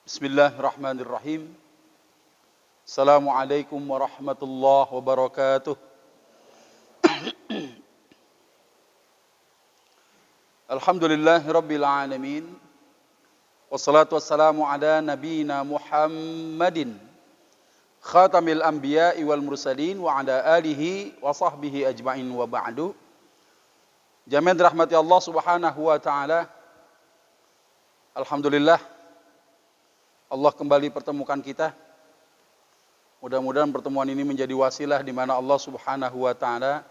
Bismillahirrahmanirrahim. Assalamualaikum warahmatullahi wabarakatuh. Alhamdulillahirabbil alamin. Wassalatu wassalamu ala nabiyyina Muhammadin khatamil anbiya'i wal mursalin wa ala alihi wa sahbihi ajma'in wa ba'du. Jami'an rahmati Allah Subhanahu wa taala. Alhamdulillah Allah kembali pertemukan kita. Mudah-mudahan pertemuan ini menjadi wasilah di mana Allah Subhanahu wa taala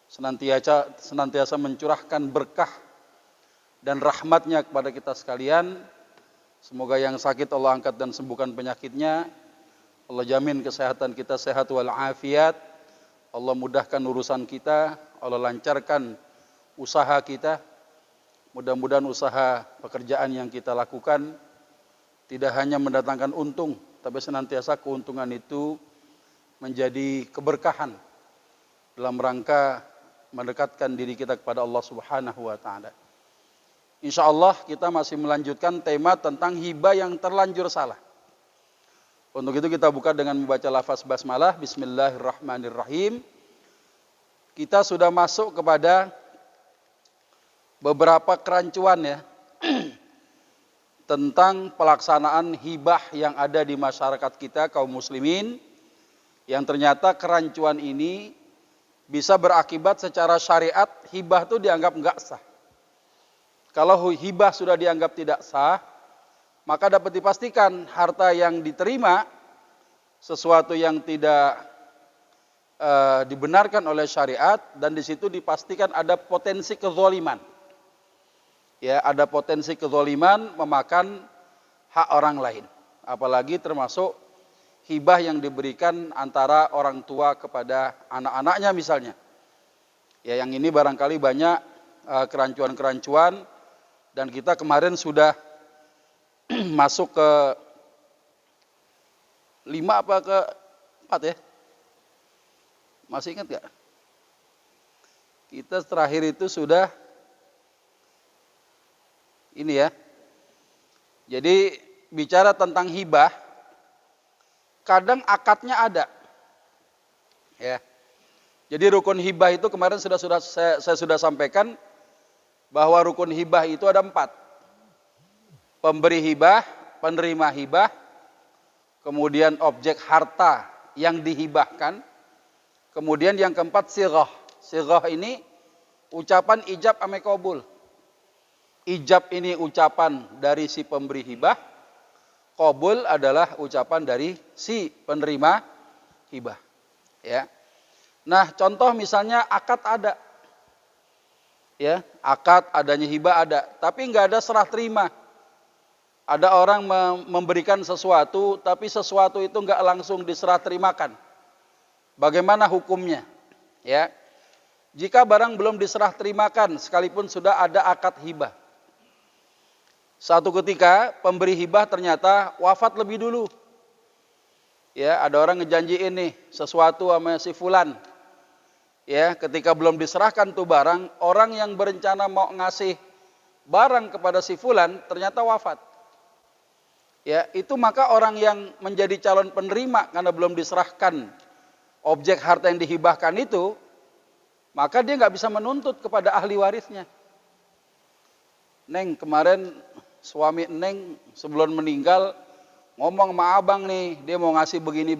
senantiasa mencurahkan berkah dan rahmatnya kepada kita sekalian. Semoga yang sakit Allah angkat dan sembuhkan penyakitnya. Allah jamin kesehatan kita sehat wal afiat. Allah mudahkan urusan kita, Allah lancarkan usaha kita. Mudah-mudahan usaha pekerjaan yang kita lakukan tidak hanya mendatangkan untung, tapi senantiasa keuntungan itu menjadi keberkahan dalam rangka mendekatkan diri kita kepada Allah Subhanahu wa taala. Insyaallah kita masih melanjutkan tema tentang hibah yang terlanjur salah. Untuk itu kita buka dengan membaca lafaz basmalah. Bismillahirrahmanirrahim. Kita sudah masuk kepada beberapa kerancuan ya tentang pelaksanaan hibah yang ada di masyarakat kita kaum muslimin, yang ternyata kerancuan ini bisa berakibat secara syariat hibah itu dianggap enggak sah. Kalau hibah sudah dianggap tidak sah, maka dapat dipastikan harta yang diterima sesuatu yang tidak dibenarkan oleh syariat, dan di situ dipastikan ada potensi kezaliman. Ya, ada potensi kezaliman memakan hak orang lain. Apalagi termasuk hibah yang diberikan antara orang tua kepada anak-anaknya misalnya. Ya, yang ini barangkali banyak kerancuan-kerancuan, dan kita kemarin sudah masuk ke 5 apa ke 4 ya? Masih ingat gak? Kita terakhir itu sudah ini ya. Jadi bicara tentang hibah, kadang akadnya ada. Ya. Jadi rukun hibah itu kemarin saya sudah sampaikan bahwa rukun hibah itu ada 4. Pemberi hibah, penerima hibah, kemudian objek harta yang dihibahkan, kemudian yang keempat sighah. Sighah ini ucapan ijab ame qabul. Ijab ini ucapan dari si pemberi hibah, qabul adalah ucapan dari si penerima hibah. Ya. Nah, contoh misalnya akad ada. Ya, akad adanya hibah ada, tapi enggak ada serah terima. Ada orang memberikan sesuatu, tapi sesuatu itu enggak langsung diserah terimakan. Bagaimana hukumnya? Ya. Jika barang belum diserah terimakan sekalipun sudah ada akad hibah. Satu ketika pemberi hibah ternyata wafat lebih dulu. Ya, ada orang ngejanjiin nih sesuatu sama si fulan. Ya, ketika belum diserahkan tuh barang, orang yang berencana mau ngasih barang kepada si fulan ternyata wafat. Ya, itu maka orang yang menjadi calon penerima karena belum diserahkan objek harta yang dihibahkan itu, maka dia nggak bisa menuntut kepada ahli warisnya. Neng, kemarin suami Neng sebelum meninggal ngomong sama abang nih, dia mau ngasih begini.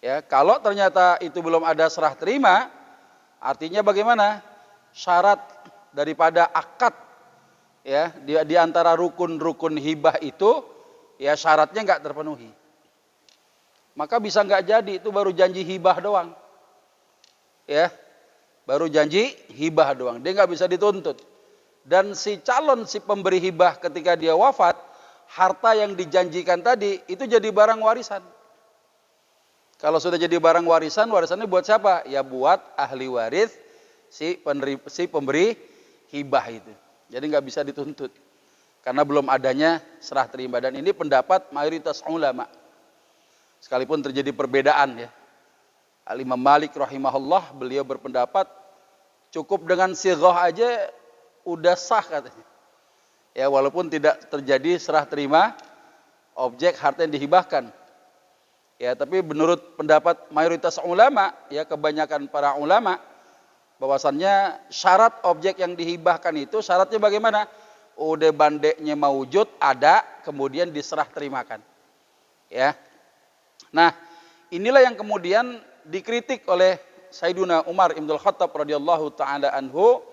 Ya, kalau ternyata itu belum ada serah terima, artinya bagaimana? Syarat daripada akad ya di antara rukun-rukun hibah itu ya syaratnya nggak terpenuhi. Maka bisa nggak jadi, itu baru janji hibah doang. Ya. Baru janji hibah doang, dia nggak bisa dituntut. Dan si pemberi hibah ketika dia wafat, harta yang dijanjikan tadi itu jadi barang warisan. Kalau sudah jadi barang warisan, warisannya buat siapa? Ya buat ahli waris si pemberi hibah itu. Jadi nggak bisa dituntut karena belum adanya serah terima. Dan ini pendapat mayoritas ulama. Sekalipun terjadi perbedaan ya. Al-Imam Malik rahimahullah, beliau berpendapat cukup dengan sighah aja udah sah katanya. Ya, walaupun tidak terjadi serah terima objek harta yang dihibahkan. Ya, tapi menurut pendapat mayoritas ulama, ya kebanyakan para ulama, bahwasannya syarat objek yang dihibahkan itu syaratnya bagaimana? Udah bandeknya maujud, ada, kemudian diserah terimakan. Ya. Nah, inilah yang kemudian dikritik oleh Sayyiduna Umar Ibn Khattab radhiyallahu taala anhu.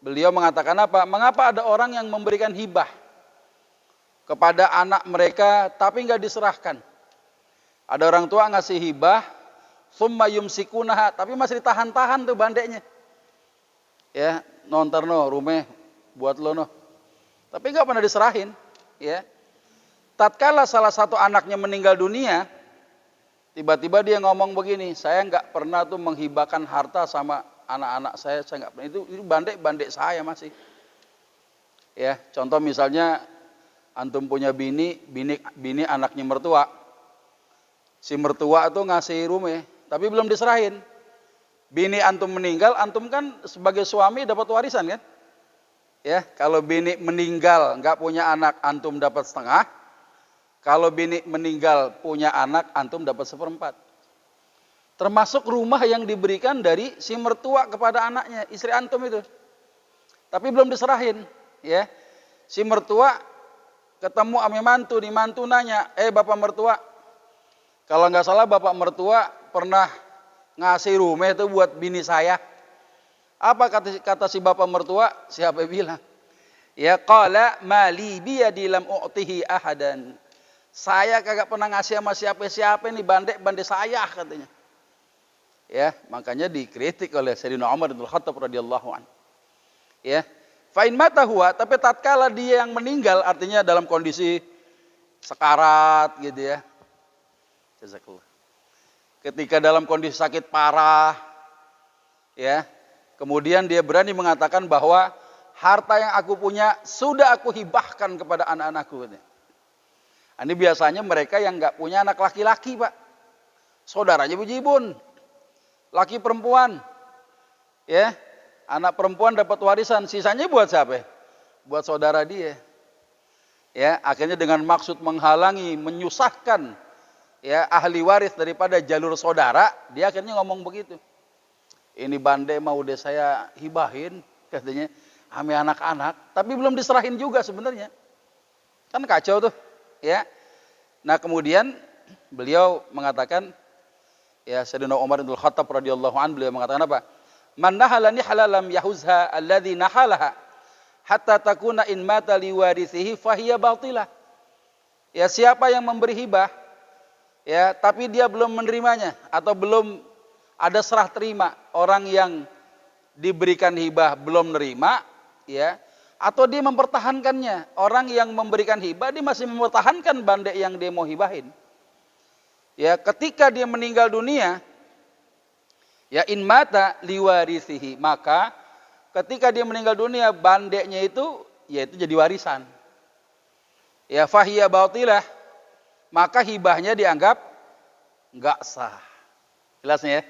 Beliau mengatakan apa? Mengapa ada orang yang memberikan hibah kepada anak mereka tapi nggak diserahkan? Ada orang tua ngasih hibah, summa yumsikunaha, tapi masih ditahan-tahan tuh bandeknya. Ya, nonton no, rumah buat lo no. Tapi nggak pernah diserahin. Ya, tatkala salah satu anaknya meninggal dunia, tiba-tiba dia ngomong begini, saya nggak pernah tuh menghibahkan harta sama anak-anak saya nggak pernah. Itu bandek saya masih. Ya, contoh misalnya antum punya bini anaknya mertua. Si mertua tuh ngasih rumah, tapi belum diserahin. Bini antum meninggal, antum kan sebagai suami dapat warisan kan? Ya, kalau bini meninggal nggak punya anak, antum dapat setengah. Kalau bini meninggal punya anak, antum dapat 1/4. Termasuk rumah yang diberikan dari si mertua kepada anaknya, istri antum itu. Tapi belum diserahin, ya. Si mertua ketemu ame mantu, di mantu nanya, bapak mertua, kalau nggak salah bapak mertua pernah ngasih rumah itu buat bini saya. Apa kata si bapak mertua? Siapa bilang? Ya qala mali biyadi lam u'tihi ahadan. Saya kagak pernah ngasih sama siapa-siapa, ini bandek saya katanya. Ya, makanya dikritik oleh Sayyidina Umar bin Khattab radhiyallahu anhu. Ya. Fa in mata huwa, tapi tatkala dia yang meninggal, artinya dalam kondisi sekarat gitu ya. Jazakallah. Ketika dalam kondisi sakit parah, ya, kemudian dia berani mengatakan bahwa harta yang aku punya sudah aku hibahkan kepada anak-anakku. Ini biasanya mereka yang nggak punya anak laki-laki, Pak. Saudaranya bujibun, laki perempuan, ya, anak perempuan dapat warisan, sisanya buat siapa? Buat saudara dia. Ya, akhirnya dengan maksud menghalangi, menyusahkan, ya, ahli waris daripada jalur saudara, dia akhirnya ngomong begitu. Ini bandai mau udah saya hibahin, katanya, ame anak-anak, tapi belum diserahin juga sebenarnya. Kan kacau tuh, ya. Nah, kemudian beliau mengatakan, ya, Sayyidina Umar bin Khattab radhiyallahu anhu, beliau mengatakan apa? Man nahala nihlalam yahuzha alladhi nahalaha hatta takuna in mata liwarithihi fahiya batilah. Ya, siapa yang memberi hibah, ya, tapi dia belum menerimanya atau belum ada serah terima, orang yang diberikan hibah belum nerima, ya, atau dia mempertahankannya, orang yang memberikan hibah dia masih mempertahankan bandek yang dia mau hibahin. Ya, ketika dia meninggal dunia, ya, in mata liwarithihi, maka ketika dia meninggal dunia, bandeknya itu yaitu jadi warisan. Ya, fahiya batilah, maka hibahnya dianggap enggak sah. Jelasnya ya.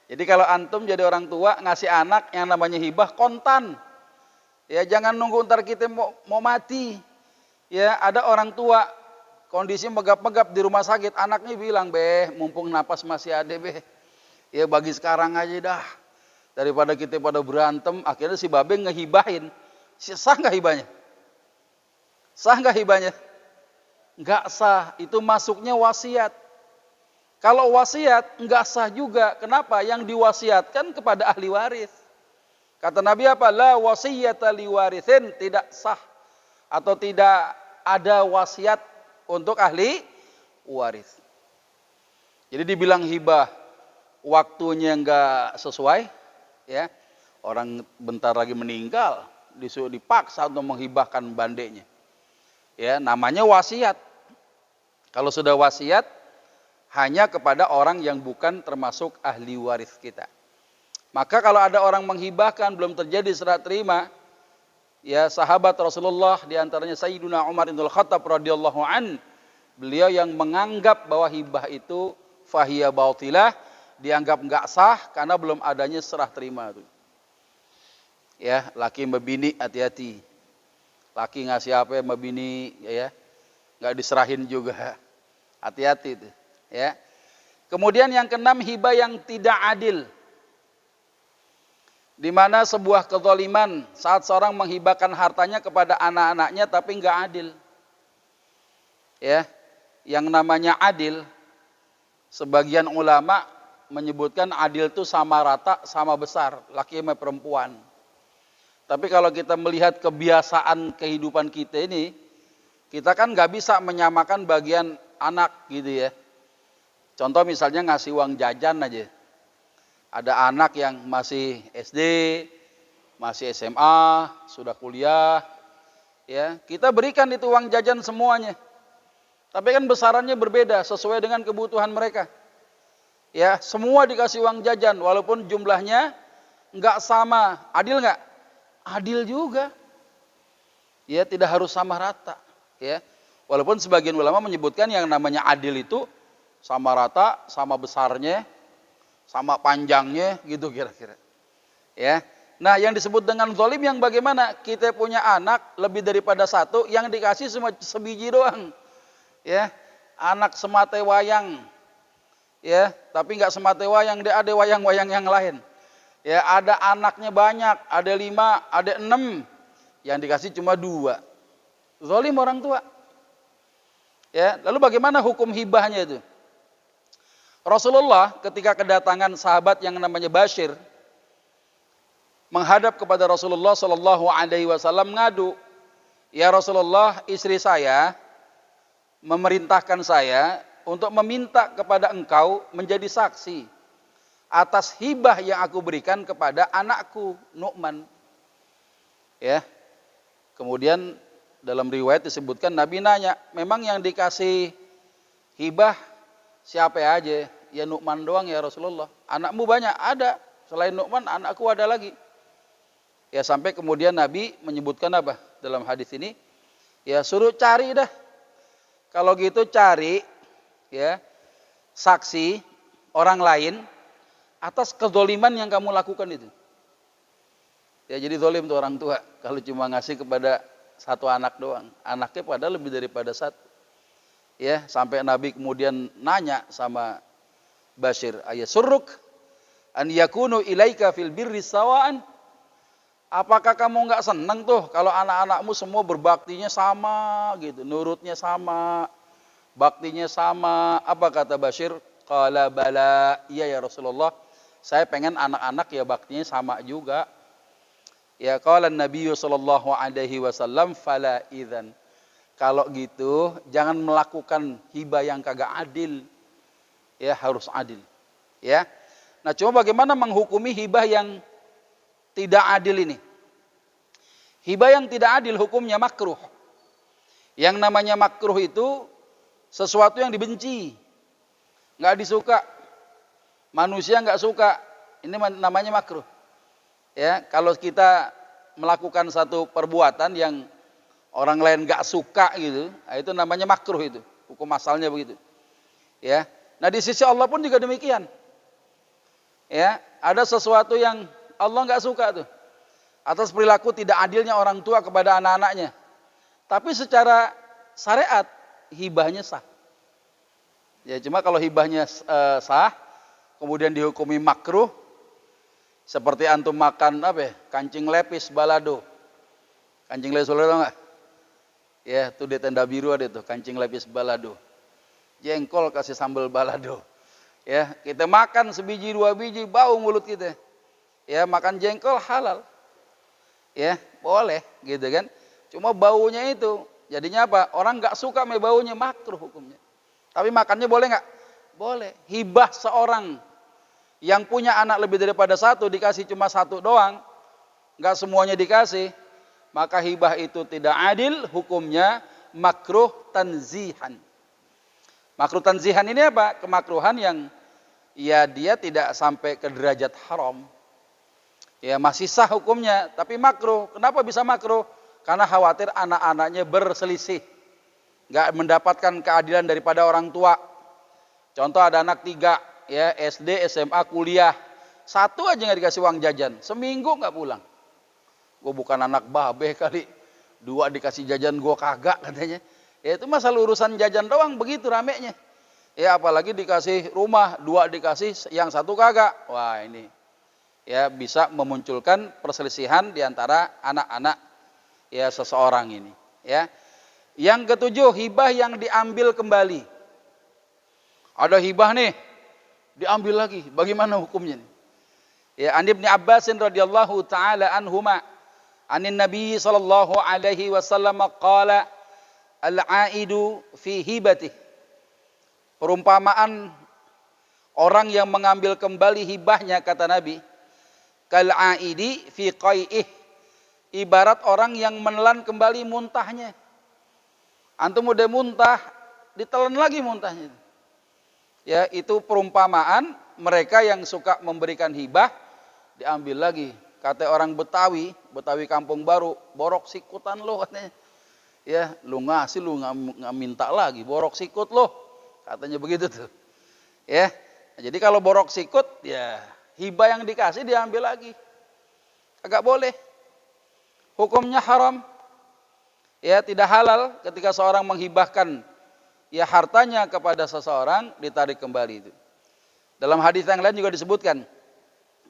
Jadi kalau antum jadi orang tua ngasih anak yang namanya hibah kontan. Ya, jangan nunggu ntar kita mau mati. Ya, ada orang tua kondisi megap-megap di rumah sakit, anaknya bilang, mumpung napas masih ada, ya bagi sekarang aja dah. Daripada kita pada berantem, akhirnya si babe ngehibahin. Sah nggak hibahnya? Sah nggak hibahnya? Nggak sah, itu masuknya wasiat. Kalau wasiat nggak sah juga. Kenapa? Yang diwasiatkan kepada ahli waris. Kata Nabi apa? La wasiyata liwarithin, tidak sah atau tidak ada wasiat untuk ahli waris. Jadi dibilang hibah waktunya enggak sesuai, ya. Orang bentar lagi meninggal, disuruh dipaksa untuk menghibahkan bandeknya. Ya, namanya wasiat. Kalau sudah wasiat hanya kepada orang yang bukan termasuk ahli waris kita. Maka kalau ada orang menghibahkan belum terjadi serah terima, ya, sahabat Rasulullah diantaranya Sayyiduna Umar bin Khattab radhiyallahu an, beliau yang menganggap bahwa hibah itu fahiya batilah, dianggap enggak sah karena belum adanya serah terima itu. Ya, laki membini hati-hati. Laki ngasih apa sama bini, ya, nggak diserahin juga. Hati-hati itu, ya. Kemudian yang keenam, hibah yang tidak adil. Di mana sebuah kezaliman saat seorang menghibahkan hartanya kepada anak-anaknya tapi nggak adil. Ya, yang namanya adil, sebagian ulama menyebutkan adil itu sama rata, sama besar, laki sama perempuan. Tapi kalau kita melihat kebiasaan kehidupan kita ini, kita kan nggak bisa menyamakan bagian anak gitu ya. Contoh misalnya ngasih uang jajan aja. Ada anak yang masih SD, masih SMA, sudah kuliah, ya kita berikan itu uang jajan semuanya. Tapi kan besarannya berbeda sesuai dengan kebutuhan mereka. Ya, semua dikasih uang jajan walaupun jumlahnya nggak sama. Adil nggak? Adil juga. Ya, tidak harus sama rata. Ya, walaupun sebagian ulama menyebutkan yang namanya adil itu sama rata, sama besarnya, sama panjangnya, gitu kira-kira. Ya, nah yang disebut dengan zalim yang bagaimana? Kita punya anak lebih daripada satu, yang dikasih cuma sebiji doang. Ya, anak semate wayang, ya, tapi nggak semate wayang, dia ada wayang-wayang yang lain. Ya, ada anaknya banyak, ada 5, ada 6, yang dikasih cuma 2. Zalim orang tua. Ya, lalu bagaimana hukum hibahnya itu? Rasulullah ketika kedatangan sahabat yang namanya Bashir menghadap kepada Rasulullah Shallallahu Alaihi Wasallam ngadu, ya Rasulullah, istri saya memerintahkan saya untuk meminta kepada engkau menjadi saksi atas hibah yang aku berikan kepada anakku Nu'man. Ya. Kemudian dalam riwayat disebutkan Nabi nanya, memang yang dikasih hibah siapa aja? Ya Nu'man doang ya Rasulullah. Anakmu banyak? Ada. Selain Nu'man, anakku ada lagi. Ya, sampai kemudian Nabi menyebutkan apa dalam hadis ini? Ya suruh cari dah. Kalau gitu cari ya saksi orang lain atas kezoliman yang kamu lakukan itu. Ya, jadi zolim tuh orang tua kalau cuma ngasih kepada satu anak doang. Anaknya padahal lebih daripada satu. Ya, sampai Nabi kemudian nanya sama Bashir, ayasurruk an yakunu ilaika fil birri sawaan? Apakah kamu nggak senang tuh kalau anak-anakmu semua berbaktinya sama gitu, nurutnya sama, baktinya sama? Apa kata Bashir? Qala bala, iya ya Rasulullah, saya pengen anak-anak ya baktinya sama juga. Ya, qala Nabi sallallahu alaihi wasallam, fala idzan. Kalau gitu jangan melakukan hibah yang kagak adil. Ya, harus adil. Ya. Nah, coba bagaimana menghukumi hibah yang tidak adil ini? Hibah yang tidak adil hukumnya makruh. Yang namanya makruh itu sesuatu yang dibenci, nggak disuka, manusia nggak suka. Ini namanya makruh. Ya, kalau kita melakukan satu perbuatan yang orang lain nggak suka gitu, itu namanya makruh itu. Hukum asalnya begitu. Ya. Nah, di sisi Allah pun juga demikian. Ya, ada sesuatu yang Allah nggak suka tuh, atas perilaku tidak adilnya orang tua kepada anak-anaknya. Tapi secara syariat hibahnya sah. Ya, cuma kalau hibahnya sah, kemudian dihukumi makruh, seperti antum makan apa ya? Kancing lepis balado. Kancing lepis balado enggak? Ya, tuh di tenda biru ada tuh kancing lepis balado. Jengkol kasih sambal balado. Ya, kita makan sebiji 2 biji bau mulut kita. Ya, makan jengkol halal. Ya, boleh gitu kan. Cuma baunya itu jadinya apa? Orang nggak suka sama baunya, makruh hukumnya. Tapi makannya boleh nggak? Boleh. Hibah seorang yang punya anak lebih daripada satu dikasih cuma satu doang, nggak semuanya dikasih, maka hibah itu tidak adil, hukumnya makruh tanzihan. Makruh tanzihan ini apa? Kemakruhan yang ya dia tidak sampai ke derajat haram. Ya, masih sah hukumnya, tapi makruh. Kenapa bisa makruh? Karena khawatir anak-anaknya berselisih, nggak mendapatkan keadilan daripada orang tua. Contoh ada anak 3, ya SD, SMA, kuliah, satu aja nggak dikasih uang jajan, seminggu nggak pulang. Gue bukan anak babe kali, 2 dikasih jajan gua kagak katanya. Ya itu masalah urusan jajan doang begitu ramenya. Ya apalagi dikasih rumah, 2 dikasih, yang 1 kagak. Wah ini ya bisa memunculkan perselisihan di antara anak-anak ya seseorang ini. Ya. Yang ketujuh, hibah yang diambil kembali. Ada hibah nih, diambil lagi. Bagaimana hukumnya nih? Ya, An Ibnu Abbasin radhiyallahu taala anhuma, anin Nabi sallallahu alaihi wasallam qala al-aidu fi hibatihi. Perumpamaan orang yang mengambil kembali hibahnya, kata Nabi, kal aidi fi qai'ih, ibarat orang yang menelan kembali muntahnya. Antum udah muntah, ditelan lagi muntahnya. Ya, itu perumpamaan mereka yang suka memberikan hibah, diambil lagi. Kata orang Betawi kampung baru, borok sikutan lo katanya. Ya, lu ngasih lu nggak minta lagi, borok sikut lo. Katanya begitu tuh. Ya. Jadi kalau borok sikut, ya hibah yang dikasih diambil lagi. Agak boleh. Hukumnya haram. Ya, tidak halal ketika seorang menghibahkan ya hartanya kepada seseorang, ditarik kembali itu. Dalam hadis yang lain juga disebutkan,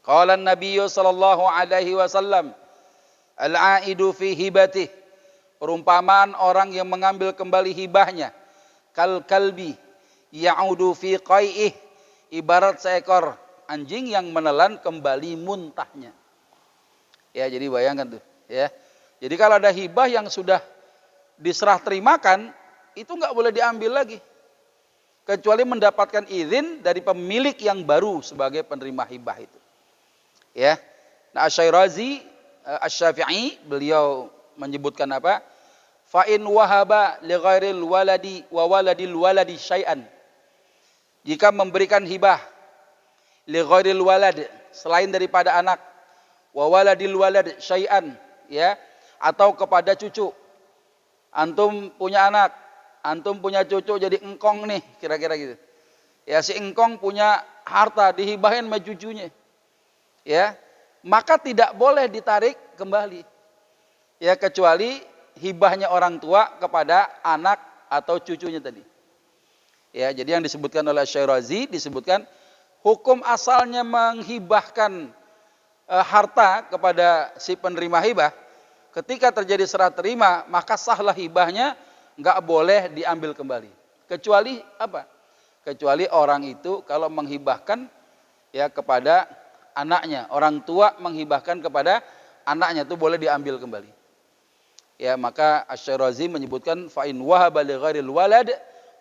qala an-nabiy sallallahu alaihi wasallam, al-aidu fi hibatih, perumpamaan orang yang mengambil kembali hibahnya, kal kalbi ya'udu fi qai'ih, ibarat seekor anjing yang menelan kembali muntahnya. Ya, jadi bayangkan tuh, ya. Jadi kalau ada hibah yang sudah diserah terimakan, itu nggak boleh diambil lagi, kecuali mendapatkan izin dari pemilik yang baru sebagai penerima hibah itu. Ya, nah Asy-Syairazi, Asy-Syafi'i, beliau menyebutkan apa? Fa in wahaba li ghairil waladi wa waladil waladi syai'an. Jika memberikan hibah li ghairil walad, selain daripada anak, wa waladil walad syai'an, ya, atau kepada cucu. Antum punya anak, antum punya cucu jadi engkong nih, kira-kira gitu. Ya, si engkong punya harta dihibahin sama cucunya. Ya, maka tidak boleh ditarik kembali. Ya, kecuali hibahnya orang tua kepada anak atau cucunya tadi. Ya, jadi yang disebutkan oleh Asy-Syairazi, disebutkan hukum asalnya menghibahkan harta kepada si penerima hibah, ketika terjadi serah terima, maka sahlah hibahnya, nggak boleh diambil kembali. Kecuali apa? Kecuali orang itu kalau menghibahkan ya kepada anaknya, orang tua menghibahkan kepada anaknya, itu boleh diambil kembali. Ya, maka Asy-Syairazi menyebutkan fa in wahaba li ghairil walad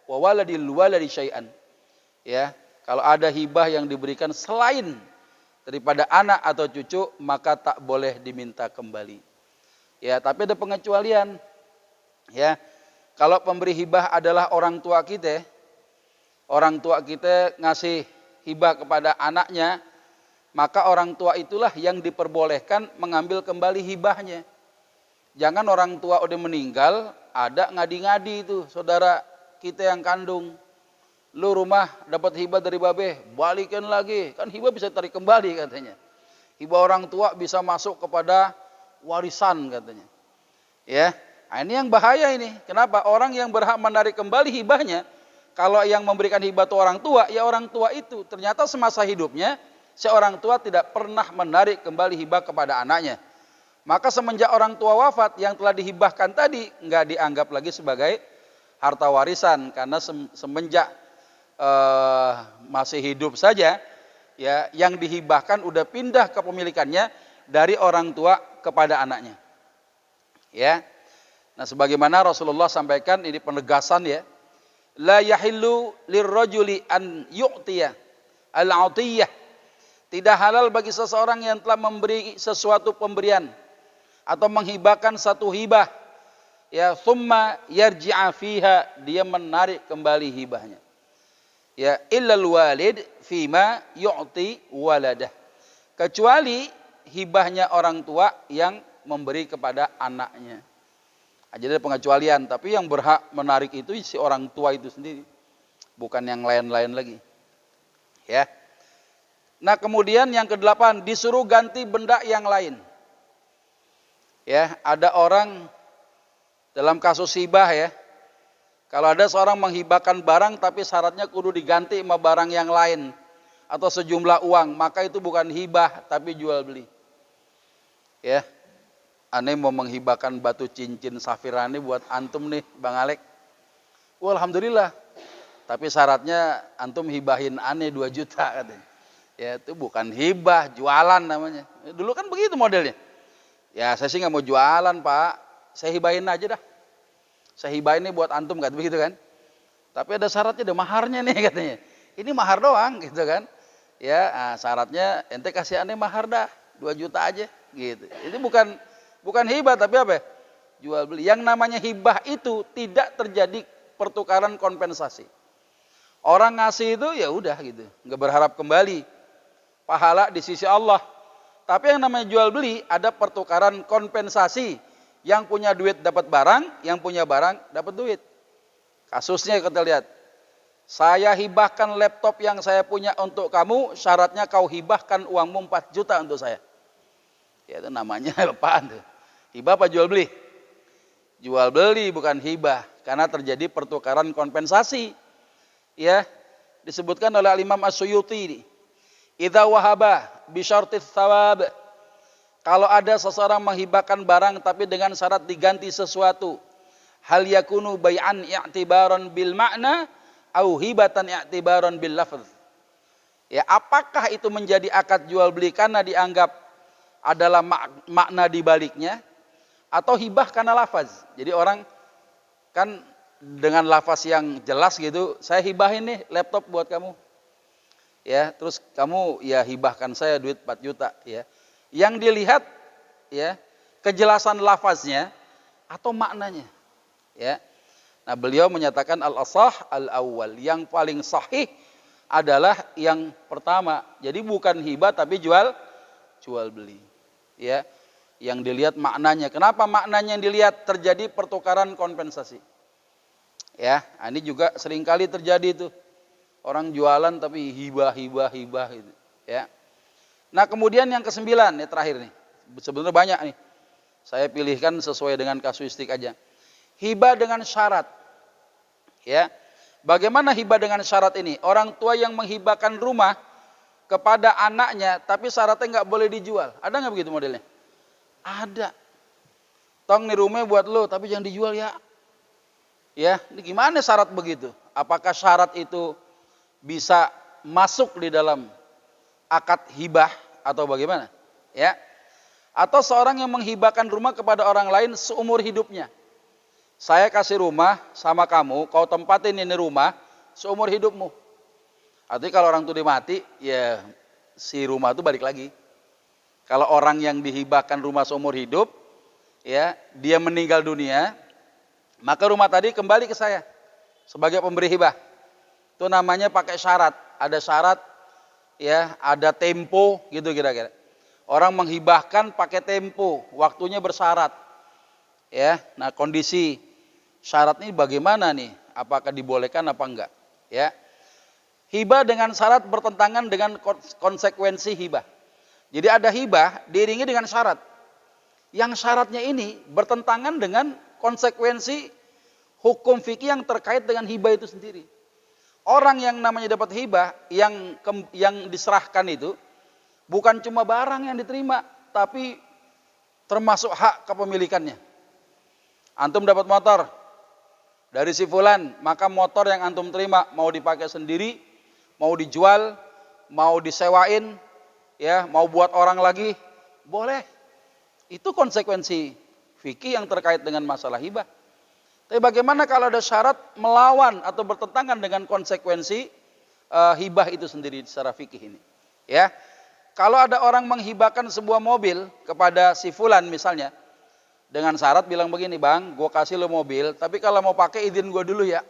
wa waladil waladi syai'an. Ya, kalau ada hibah yang diberikan selain daripada anak atau cucu, maka tak boleh diminta kembali. Ya, tapi ada pengecualian. Ya, kalau pemberi hibah adalah orang tua kita ngasih hibah kepada anaknya, maka orang tua itulah yang diperbolehkan mengambil kembali hibahnya. Jangan orang tua udah meninggal, ada ngadi-ngadi itu saudara kita yang kandung. Lu rumah dapat hibah dari babe, balikin lagi. Kan hibah bisa tarik kembali katanya. Hibah orang tua bisa masuk kepada warisan katanya. Ya, nah ini yang bahaya ini. Kenapa? Orang yang berhak menarik kembali hibahnya, kalau yang memberikan hibah itu orang tua, ya orang tua itu ternyata semasa hidupnya seorang tua tidak pernah menarik kembali hibah kepada anaknya. Maka semenjak orang tua wafat, yang telah dihibahkan tadi nggak dianggap lagi sebagai harta warisan, karena semenjak masih hidup saja, ya yang dihibahkan udah pindah kepemilikannya dari orang tua kepada anaknya. Ya. Nah, sebagaimana Rasulullah sampaikan, ini penegasan ya. La yahillu lirrajuli an yu'tiya al-'atiyah. Tidak halal bagi seseorang yang telah memberi sesuatu pemberian atau menghibahkan satu hibah, ya, thumma yarji'a fiha, dia menarik kembali hibahnya. Ya, illal walid fima yu'ti waladah. Kecuali hibahnya orang tua yang memberi kepada anaknya. Nah, jadi ada pengecualian, tapi yang berhak menarik itu si orang tua itu sendiri, bukan yang lain-lain lagi. Ya. Nah, kemudian yang ke-8, disuruh ganti benda yang lain. Ya, ada orang Dalam kasus hibah ya, kalau ada seorang menghibahkan barang tapi syaratnya kudu diganti sama barang yang lain atau sejumlah uang, maka itu bukan hibah tapi jual beli. Ya, aneh mau menghibahkan batu cincin safirani buat antum nih, Bang Alek. Wah, alhamdulillah. Tapi syaratnya antum hibahin aneh 2 juta katanya. Ya, itu bukan hibah, jualan namanya. Dulu kan begitu modelnya. Ya, saya sih nggak mau jualan, Pak. Saya hibahin aja dah. Saya hibahin nih buat antum, kan begitu kan? Tapi ada syaratnya, ada maharnya nih katanya. Ini mahar doang gitu kan? Ya, syaratnya ente kasih aneh mahar dah, 2 juta aja gitu. Itu bukan hibah tapi apa? Jual beli. Yang namanya hibah itu tidak terjadi pertukaran kompensasi. Orang ngasih itu ya udah gitu, nggak berharap kembali pahala di sisi Allah. Tapi yang namanya jual beli ada pertukaran kompensasi. Yang punya duit dapat barang, yang punya barang dapat duit. Kasusnya kita lihat. Saya hibahkan laptop yang saya punya untuk kamu, syaratnya kau hibahkan uangmu 4 juta untuk saya. Ya itu namanya apaan tuh? Hibah apa jual beli? Jual beli bukan hibah, karena terjadi pertukaran kompensasi. Ya, disebutkan oleh Imam As-Suyuti. Idza wahaba bi syartis thawab. Kalau ada seseorang menghibahkan barang tapi dengan syarat diganti sesuatu, hal yakunu bai'an i'tibaran bil ma'na au hibatan i'tibaran bil lafz. Ya, apakah itu menjadi akad jual beli karena dianggap adalah makna di baliknya atau hibah karena lafaz. Jadi orang kan dengan lafaz yang jelas gitu, saya hibahin nih laptop buat kamu. Ya, terus kamu ya hibahkan saya duit 4 juta ya. Yang dilihat ya kejelasan lafaznya atau maknanya ya. Nah, beliau menyatakan al-asah al-awwal, yang paling sahih adalah yang pertama. Jadi bukan hibah tapi jual beli ya. Yang dilihat maknanya. Kenapa maknanya yang dilihat? Terjadi pertukaran kompensasi ya. Ini juga seringkali terjadi itu, orang jualan tapi hibah gitu ya. Nah, kemudian yang ke-9 ya, terakhir nih. Sebenarnya banyak nih. Saya pilihkan sesuai dengan kasuistik aja. Hibah dengan syarat. Ya. Bagaimana hibah dengan syarat ini? Orang tua yang menghibahkan rumah kepada anaknya tapi syaratnya nggak boleh dijual. Ada nggak begitu modelnya? Ada. Tong nih rumah buat lo tapi jangan dijual ya. Ya, ini gimana syarat begitu? Apakah syarat itu bisa masuk di dalam akad hibah atau bagaimana? Ya. Atau seorang yang menghibahkan rumah kepada orang lain seumur hidupnya. Saya kasih rumah sama kamu, kau tempatin ini rumah seumur hidupmu. Artinya kalau orang itu mati, ya si rumah itu balik lagi. Kalau orang yang dihibahkan rumah seumur hidup, ya, dia meninggal dunia, maka rumah tadi kembali ke saya sebagai pemberi hibah. Itu namanya pakai syarat. Ada syarat, ya, ada tempo gitu kira-kira. Orang menghibahkan pakai tempo, waktunya bersyarat. Ya, nah kondisi syarat ini bagaimana nih? Apakah dibolehkan apa enggak? Ya. Hibah dengan syarat bertentangan dengan konsekuensi hibah. Jadi ada hibah diiringi dengan syarat. Yang syaratnya ini bertentangan dengan konsekuensi hukum fikih yang terkait dengan hibah itu sendiri. Orang yang namanya dapat hibah, yang diserahkan itu bukan cuma barang yang diterima, tapi termasuk hak kepemilikannya. Antum dapat motor dari si fulan, maka motor yang antum terima mau dipakai sendiri, mau dijual, mau disewain, ya, mau buat orang lagi, boleh. Itu konsekuensi fikih yang terkait dengan masalah hibah. Tapi bagaimana kalau ada syarat melawan atau bertentangan dengan konsekuensi hibah itu sendiri secara fikih ini? Ya, kalau ada orang menghibahkan sebuah mobil kepada si fulan misalnya, dengan syarat bilang begini, bang, gue kasih lo mobil, tapi kalau mau pakai izin gue dulu ya.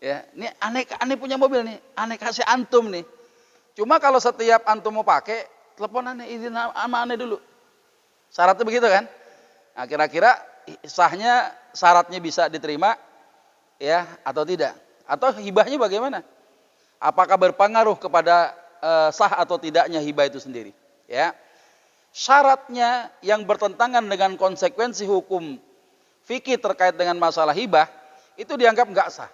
Ya, ini aneh punya mobil nih, aneh kasih antum nih. Cuma kalau setiap antum mau pakai, telepon aneh izin sama aneh dulu. Syaratnya begitu kan? Nah, kira-kira sahnya syaratnya bisa diterima ya atau tidak? Atau hibahnya bagaimana? Apakah berpengaruh kepada sah atau tidaknya hibah itu sendiri? Ya. Syaratnya yang bertentangan dengan konsekuensi hukum fikih terkait dengan masalah hibah, itu dianggap nggak sah.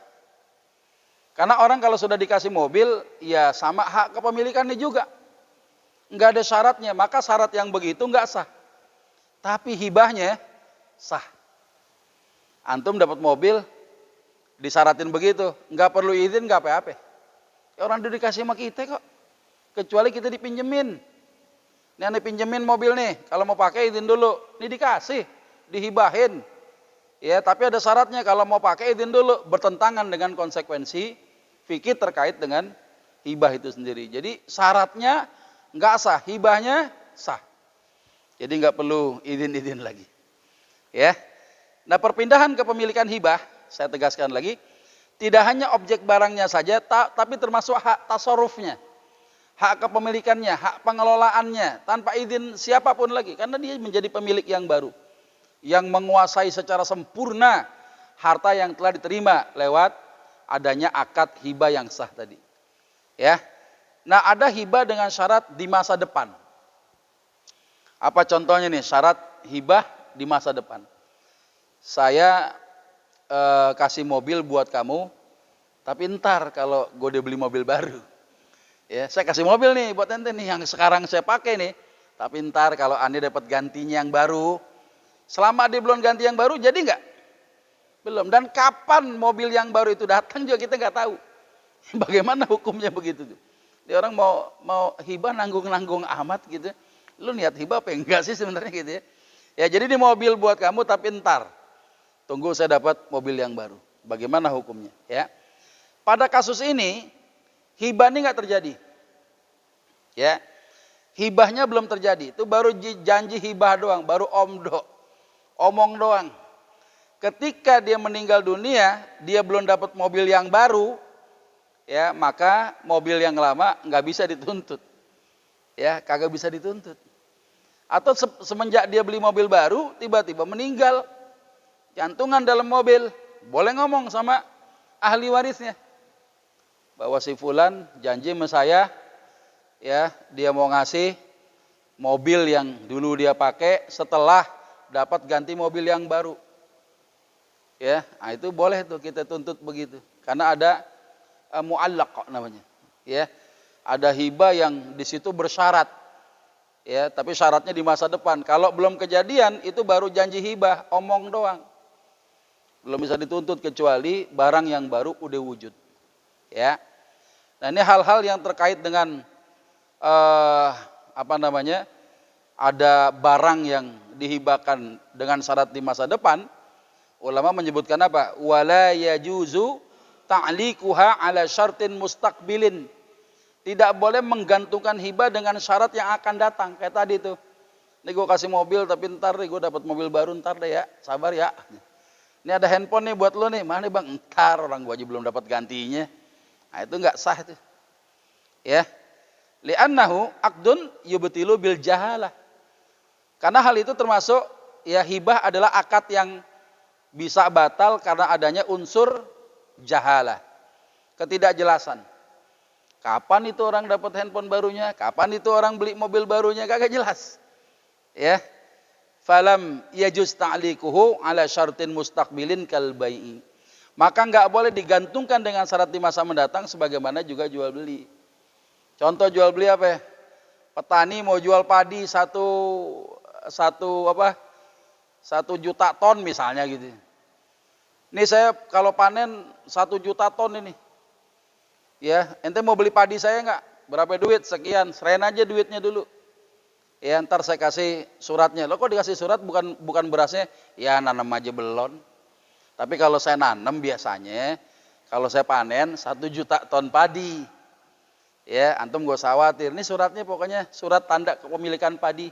Karena orang kalau sudah dikasih mobil, ya sama hak kepemilikannya juga. Nggak ada syaratnya, maka syarat yang begitu nggak sah. Tapi hibahnya sah. Antum dapat mobil, disyaratin begitu, nggak perlu izin, nggak apa-apa. Ya orang udah dikasih sama kita kok. Kecuali kita dipinjemin. Ini ane pinjemin mobil nih, kalau mau pakai izin dulu. Ini dikasih, dihibahin. Ya, tapi ada syaratnya, kalau mau pakai izin dulu. Bertentangan dengan konsekuensi fikih terkait dengan hibah itu sendiri. Jadi syaratnya nggak sah, hibahnya sah. Jadi nggak perlu izin-izin lagi. Ya. Nah, perpindahan kepemilikan hibah, saya tegaskan lagi, tidak hanya objek barangnya saja, tapi termasuk hak tasarrufnya, hak kepemilikannya, hak pengelolaannya, tanpa izin siapapun lagi, karena dia menjadi pemilik yang baru, yang menguasai secara sempurna harta yang telah diterima lewat adanya akad hibah yang sah tadi. Ya, nah ada hibah dengan syarat di masa depan. Apa contohnya nih syarat hibah di masa depan? Saya kasih mobil buat kamu, tapi ntar kalau gue udah beli mobil baru, ya saya kasih mobil nih buat ente nih yang sekarang saya pakai nih, tapi ntar kalau ane dapat gantinya yang baru, selama dia belum ganti yang baru jadi nggak? Belum. Dan kapan mobil yang baru itu datang juga kita nggak tahu. Bagaimana hukumnya begitu tuh? Dia orang mau hibah nanggung amat gitu. Lu niat hibah apa enggak sih sebenarnya gitu ya? Ya jadi ini mobil buat kamu tapi ntar tunggu saya dapat mobil yang baru. Bagaimana hukumnya? Ya. Pada kasus ini hibah ini nggak terjadi. Ya. Hibahnya belum terjadi. Itu baru janji hibah doang, baru omong doang. Ketika dia meninggal dunia, dia belum dapat mobil yang baru, ya, maka mobil yang lama nggak bisa dituntut. Ya, kagak bisa dituntut. Atau semenjak dia beli mobil baru, tiba-tiba meninggal, jantungan dalam mobil, boleh ngomong sama ahli warisnya bahwa si fulan janji sama saya, ya, dia mau ngasih mobil yang dulu dia pakai setelah dapat ganti mobil yang baru. Ya, nah itu boleh tuh kita tuntut begitu. Karena ada mu'allaq namanya. Ya. Ada hibah yang di situ bersyarat. Ya, tapi syaratnya di masa depan. Kalau belum kejadian itu baru janji hibah, omong doang. Belum bisa dituntut kecuali barang yang baru udah wujud. Ya. Nah, ini hal-hal yang terkait dengan ada barang yang dihibahkan dengan syarat di masa depan. Ulama menyebutkan apa? Wala yajuzu ta'liquha ala syartin mustaqbilin. Tidak boleh menggantungkan hibah dengan syarat yang akan datang. Kayak tadi tuh. Ini gue kasih mobil tapi ntar nih gue dapat mobil baru ntar deh ya. Sabar ya. Ini ada handphone nih buat lo nih. Mana nih bang? Ntar orang gue aja belum dapat gantinya. Nah itu nggak sah itu. Ya. Li'annahu aqdun yubtilu bil jahalah. Karena hal itu termasuk ya hibah adalah akad yang bisa batal karena adanya unsur jahalah. Ketidakjelasan. Kapan itu orang dapat handphone barunya? Kapan itu orang beli mobil barunya? Kagak jelas. Ya. Falam yajuz ta'liquhu ala syartin mustaqbilin kal bai'i. Maka enggak boleh digantungkan dengan syarat di masa mendatang sebagaimana juga jual beli. Contoh jual beli apa ya? Petani mau jual padi 1 juta ton misalnya gitu. Ini saya kalau panen 1 juta ton ini. Ya, ente mau beli padi saya enggak? Berapa duit? Sekian, serahin aja duitnya dulu. Ya, ntar saya kasih suratnya. Lo kok dikasih surat bukan berasnya? Ya, nanam aja belon. Tapi kalau saya nanam biasanya, kalau saya panen 1 juta ton padi. Ya, antum gak usah khawatir. Ini suratnya pokoknya surat tanda kepemilikan padi.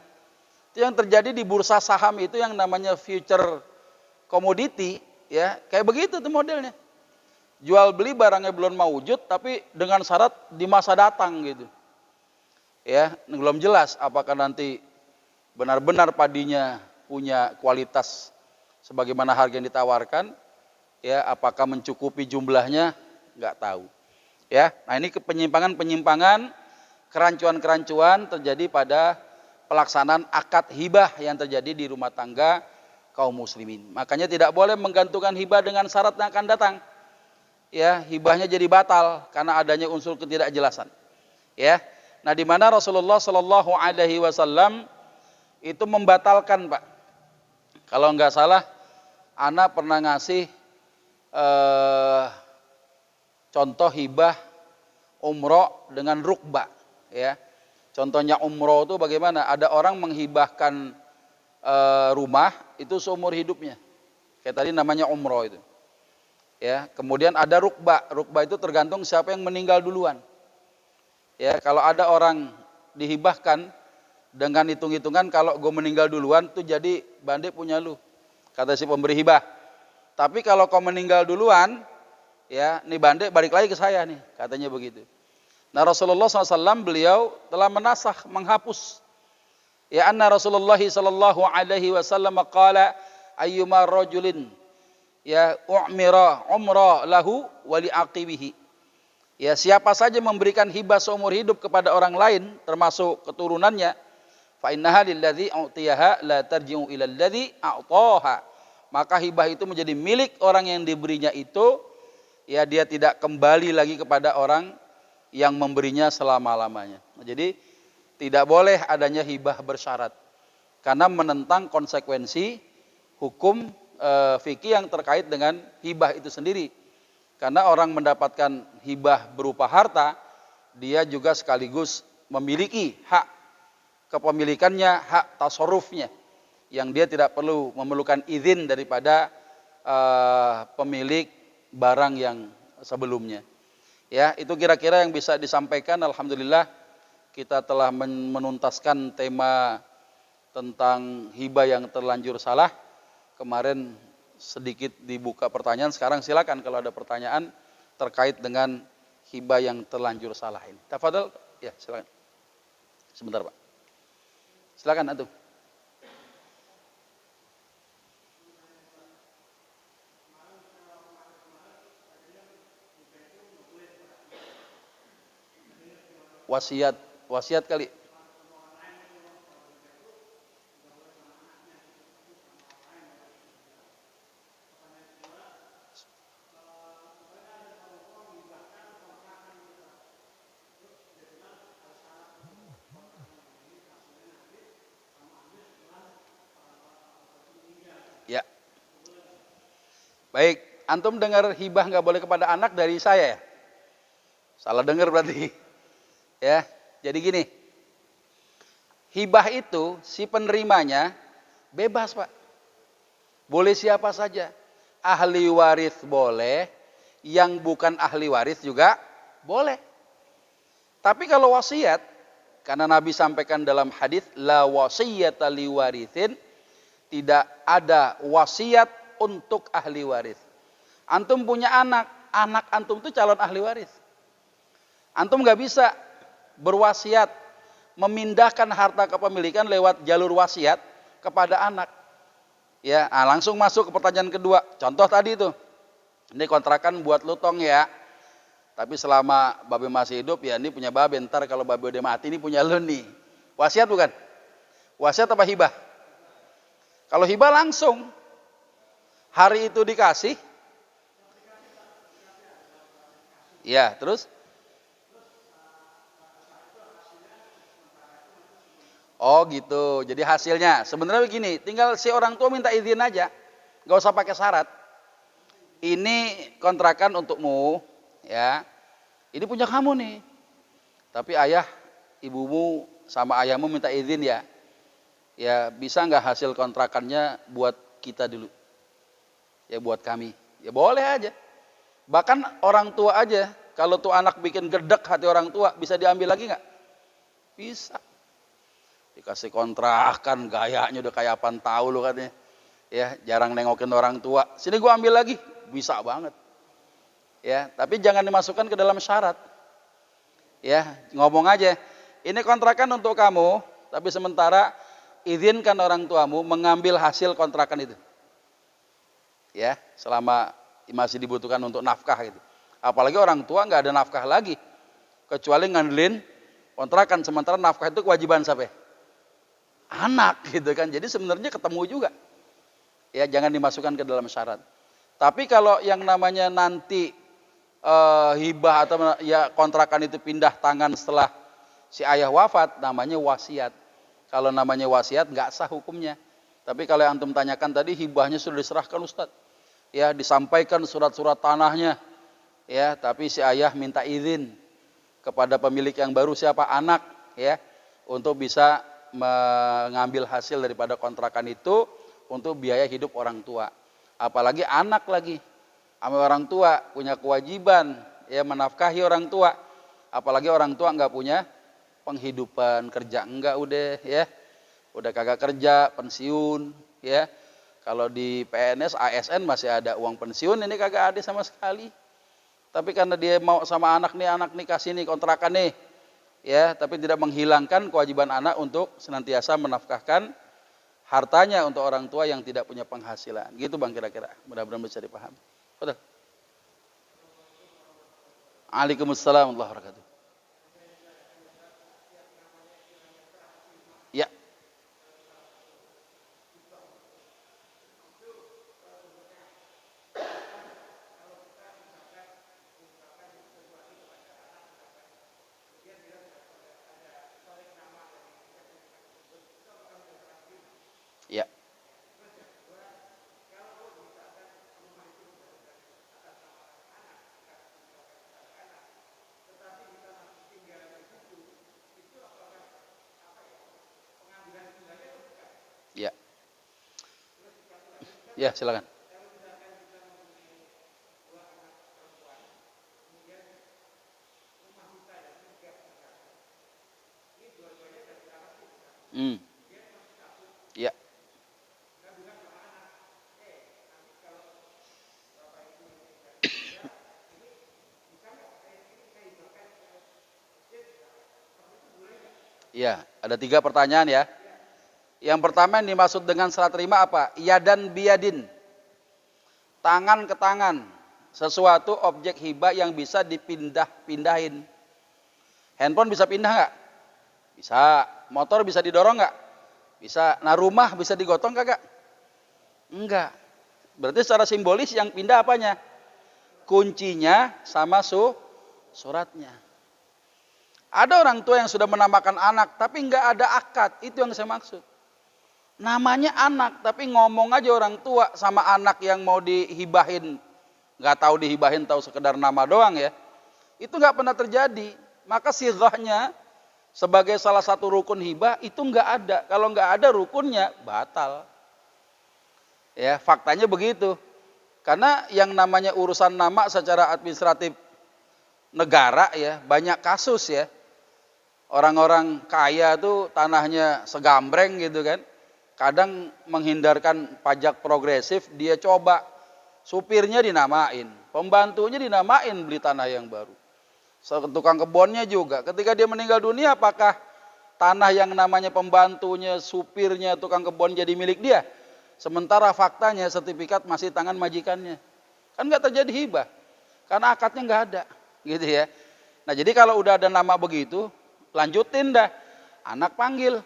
Itu yang terjadi di bursa saham itu yang namanya future commodity. Ya, kayak begitu tuh modelnya. Jual beli barangnya belum mau wujud tapi dengan syarat di masa datang gitu. Ya, belum jelas apakah nanti benar-benar padinya punya kualitas sebagaimana harga yang ditawarkan, ya, apakah mencukupi jumlahnya, nggak tahu. Ya, nah ini penyimpangan-penyimpangan, kerancuan-kerancuan terjadi pada pelaksanaan akad hibah yang terjadi di rumah tangga kaum muslimin. Makanya tidak boleh menggantungkan hibah dengan syarat yang akan datang. Ya, hibahnya jadi batal karena adanya unsur ketidakjelasan. Ya. Nah, di mana Rasulullah Shallallahu alaihi wasallam itu membatalkan, Pak. Kalau nggak salah, ana pernah ngasih contoh hibah umroh dengan rukbah, ya. Contohnya umroh itu bagaimana? Ada orang menghibahkan rumah itu seumur hidupnya. Kayak tadi namanya umroh itu. Ya, kemudian ada rukbah. Rukbah itu tergantung siapa yang meninggal duluan. Ya, kalau ada orang dihibahkan dengan hitung-hitungan kalau gue meninggal duluan tuh jadi Bande punya lu. Kata si pemberi hibah. Tapi kalau kau meninggal duluan, ya, nih Bande balik lagi ke saya nih, katanya begitu. Nah, Rasulullah SAW beliau telah menasah, menghapus. Ya, anna Rasulullah sallallahu alaihi wasallam qala ayyuma rajulin ya umra lahu wa liaqibihi. Ya, siapa saja memberikan hibah seumur hidup kepada orang lain termasuk keturunannya, fa innaha lilladzi u'tiyaha la tarji'u ila alladzi a'taha. Maka hibah itu menjadi milik orang yang diberinya itu, ya, dia tidak kembali lagi kepada orang yang memberinya selama-lamanya. Jadi tidak boleh adanya hibah bersyarat karena menentang konsekuensi hukum fikih yang terkait dengan hibah itu sendiri. Karena orang mendapatkan hibah berupa harta, dia juga sekaligus memiliki hak kepemilikannya, hak tasarrufnya, yang dia tidak perlu memerlukan izin daripada pemilik barang yang sebelumnya. Ya, itu kira-kira yang bisa disampaikan. Alhamdulillah kita telah menuntaskan tema tentang hibah yang terlanjur salah. Kemarin sedikit dibuka pertanyaan, sekarang silakan kalau ada pertanyaan terkait dengan hibah yang terlanjur salah ini. Tafadhol, ya silakan. Sebentar, Pak. Silakan antum. Wasiat kali. Ya. Baik, antum dengar hibah nggak boleh kepada anak dari saya ya? Salah dengar berarti. Ya, jadi gini. Hibah itu si penerimanya bebas, Pak. Boleh siapa saja. Ahli waris boleh, yang bukan ahli waris juga boleh. Tapi kalau wasiat, karena Nabi sampaikan dalam hadis la wasiyata li warithin, tidak ada wasiat untuk ahli waris. Antum punya anak, anak antum itu calon ahli waris. Antum nggak bisa berwasiat memindahkan harta kepemilikan lewat jalur wasiat kepada anak. Ya, langsung masuk ke pertanyaan kedua. Contoh tadi itu, ini kontrakan buat lutong ya. Tapi selama babe masih hidup ya ini punya babe. Ntar kalau babe udah mati ini punya lu nih. Wasiat bukan? Wasiat apa hibah? Kalau hibah langsung hari itu dikasih. Ya, terus? Oh gitu, jadi hasilnya sebenarnya begini, tinggal si orang tua minta izin aja, gak usah pakai syarat. Ini kontrakan untukmu, ya. Ini punya kamu nih. Tapi ayah, ibumu sama ayahmu minta izin ya. Ya bisa nggak hasil kontrakannya buat kita dulu? Ya buat kami. Ya boleh aja. Bahkan orang tua aja, kalau tuh anak bikin gedek hati orang tua, bisa diambil lagi nggak? Bisa. Dikasih kontrakan, gayanya udah kayak apaan tahu lo katanya. Ya, jarang nengokin orang tua. Sini gua ambil lagi, bisa banget. Ya, tapi jangan dimasukkan ke dalam syarat. Ya, ngomong aja, ini kontrakan untuk kamu, tapi sementara izinkan orang tuamu mengambil hasil kontrakan itu. Ya, selama masih dibutuhkan untuk nafkah gitu. Apalagi orang tua nggak ada nafkah lagi, kecuali ngandelin kontrakan, sementara nafkah itu kewajiban siapa? Anak gitu kan. Jadi sebenarnya ketemu juga. Ya, jangan dimasukkan ke dalam syarat. Tapi kalau yang namanya nanti hibah atau ya kontrakan itu pindah tangan setelah si ayah wafat, namanya wasiat. Kalau namanya wasiat nggak sah hukumnya. Tapi kalau yang antum tanyakan tadi, hibahnya sudah diserahkan Ustadz. Ya, disampaikan surat-surat tanahnya. Ya, tapi si ayah minta izin kepada pemilik yang baru, siapa? Anak, ya, untuk bisa mengambil hasil daripada kontrakan itu untuk biaya hidup orang tua. Apalagi anak lagi, sama orang tua punya kewajiban ya menafkahi orang tua. Apalagi orang tua nggak punya penghidupan, kerja enggak udah ya. Udah kagak kerja, pensiun ya. Kalau di PNS, ASN masih ada uang pensiun, ini kagak ada sama sekali. Tapi karena dia mau sama anak nih kasih nih kontrakan nih. Ya, tapi tidak menghilangkan kewajiban anak untuk senantiasa menafkahkan hartanya untuk orang tua yang tidak punya penghasilan. Gitu Bang kira-kira. Mudah-mudahan bisa dipahami. Betul. Waalaikumsalam warahmatullahi wabarakatuh. Ya. Ya. Ya. Ya, silakan. Hmm. Ya. Ya, ada 3 pertanyaan ya. Yang pertama yang dimaksud dengan serah terima apa? Yadan biyadin. Tangan ke tangan. Sesuatu objek hibah yang bisa dipindah-pindahin. Handphone bisa pindah nggak? Bisa. Motor bisa didorong nggak? Bisa. Nah, rumah bisa digotong kagak? Enggak. Berarti secara simbolis yang pindah apanya? Kuncinya sama suratnya. Ada orang tua yang sudah menamakan anak tapi enggak ada akad. Itu yang saya maksud. Namanya anak tapi ngomong aja orang tua sama anak yang mau dihibahin. Enggak tahu dihibahin, tahu sekedar nama doang ya. Itu enggak pernah terjadi. Maka sighahnya sebagai salah satu rukun hibah itu enggak ada. Kalau enggak ada rukunnya batal. Ya, faktanya begitu. Karena yang namanya urusan nama secara administratif negara ya, banyak kasus ya. Orang-orang kaya tuh tanahnya segambreng gitu kan. Kadang menghindarkan pajak progresif, dia coba supirnya dinamain, pembantunya dinamain beli tanah yang baru. Tukang kebunnya juga. Ketika dia meninggal dunia, apakah tanah yang namanya pembantunya, supirnya, tukang kebun jadi milik dia? Sementara faktanya sertifikat masih tangan majikannya. Kan nggak terjadi hibah. Karena akadnya nggak ada. Gitu ya. Nah jadi kalau udah ada nama begitu, lanjutin dah. Anak panggil.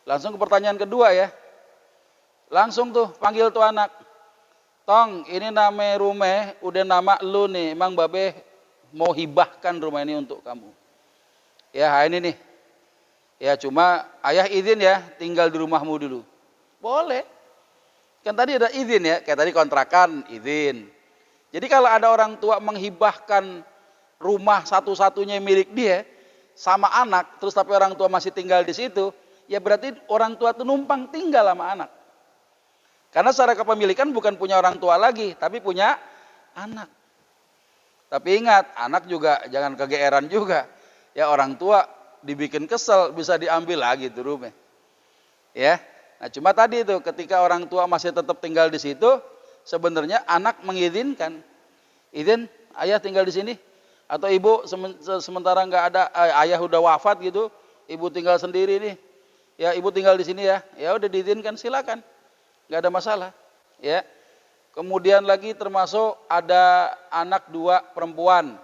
Langsung ke pertanyaan kedua ya. Langsung tuh panggil tuh anak. Tong, ini nama rumah, udah nama lu nih. Emang babe mau hibahkan rumah ini untuk kamu. Ya ini nih. Ya cuma ayah izin ya tinggal di rumahmu dulu. Boleh. Kan tadi ada izin ya. Kayak tadi kontrakan, izin. Jadi kalau ada orang tua menghibahkan rumah satu-satunya milik dia sama anak, terus tapi orang tua masih tinggal di situ, ya berarti orang tua itu numpang tinggal sama anak. Karena secara kepemilikan bukan punya orang tua lagi, tapi punya anak. Tapi ingat, anak juga jangan kegeeran juga. Ya orang tua dibikin kesel, bisa diambil lagi tuh rumah. Ya. Nah cuma tadi itu ketika orang tua masih tetap tinggal di situ, sebenarnya anak mengizinkan. Izin ayah tinggal di sini. Atau ibu sementara nggak ada, ayah udah wafat gitu, ibu tinggal sendiri nih. Ya ibu tinggal di sini ya. Ya udah diizinkan silakan. Nggak ada masalah. Ya. Kemudian lagi termasuk ada anak 2 perempuan.